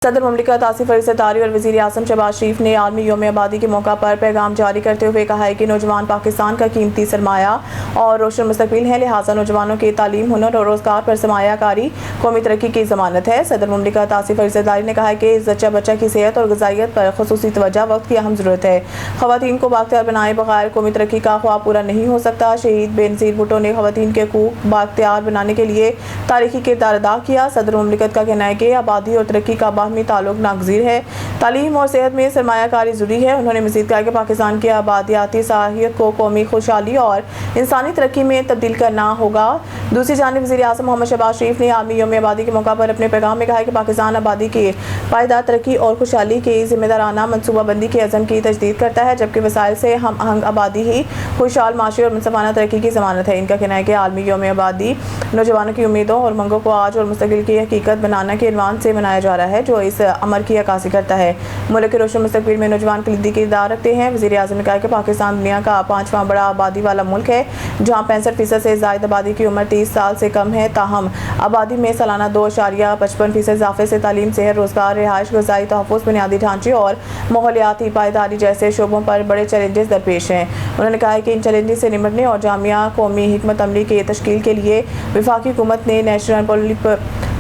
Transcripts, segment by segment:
صدر مملکت آصف علی زرداری اور وزیر اعظم شہباز شریف نے عالمی یوم آبادی کے موقع پر پیغام جاری کرتے ہوئے کہا ہے کہ نوجوان پاکستان کا قیمتی سرمایہ اور روشن مستقبل ہیں، لہٰذا نوجوانوں کی تعلیم، ہنر اور روزگار پر سرمایہ کاری قومی ترقی کی ضمانت ہے۔ صدر مملکت آصف علی زرداری نے کہا ہے کہ زچہ بچہ کی صحت اور غذائیت پر خصوصی توجہ وقت کی اہم ضرورت ہے۔ خواتین کو بااختیار بنائے بغیر قومی ترقی کا خواب پورا نہیں ہو سکتا۔ شہید بے نظیر بھٹو نے خواتین کے حقوق بااختیار بنانے کے لیے تاریخی کردار ادا کیا۔ صدر مملکت کا کہنا ہے کہ آبادی اور ترقی کا باہمی تعلق ناگزیر ہے، تعلیم اور صحت میں سرمایہ کاری ضروری ہے۔ انہوں نے مزید کہا کہ پاکستان کی آبادیاتی صلاحیت کو قومی خوشحالی اور انسانی ترقی میں تبدیل کرنا ہوگا۔ دوسری جانب وزیر اعظم محمد شہباز شریف نے عالمی یوم آبادی کے موقع پر اپنے پیغام میں کہا ہے کہ پاکستان آبادی کی پائیدار ترقی اور خوشحالی کی ذمہ دارانہ منصوبہ بندی کے عزم کی تجدید کرتا ہے، جبکہ وسائل سے ہم آہنگ آبادی ہی خوشحال معاشی اور منصفانہ ترقی کی ضمانت ہے۔ ان کا کہنا ہے کہ عالمی یوم آبادی نوجوانوں کی امیدوں اور منگوں کو آج اور مستقبل کی حقیقت بنانا کے عنوان سے منایا جا رہا ہے، جو اس امر کی عکاسی کرتا ہے۔ ملک کے روشن مستقبل میں نوجوان کلیدی کردار رکھتے ہیں۔ وزیر اعظم نے کہا کہ پاکستان دنیا کا 5واں بڑا آبادی والا ملک ہے، جہاں 65% سے زائد آبادی کی عمر 30 سال سے کم ہے، تاہم آبادی میں سالانہ 2.55% اضافے سے تعلیم، صحت، روزگار، رہائش، غذائی تحفظ، بنیادی ڈھانچے اور ماحولیاتی پائیداری جیسے شعبوں پر بڑے چیلنجز درپیش ہیں۔ انہوں نے کہا کہ ان چیلنجز سے نمٹنے اور جامع قومی حکمت عملی کی تشکیل کے لیے وفاقی حکومت نے نیشنل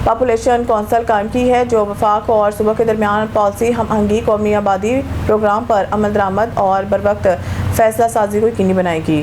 پاپولیشن کونسل قائم کی ہے، جو وفاق اور صوبوں کے درمیان پالیسی ہم آہنگی، قومی آبادی پروگرام پر عمل درآمد اور بروقت فیصلہ سازی کو یقینی بنائے گی۔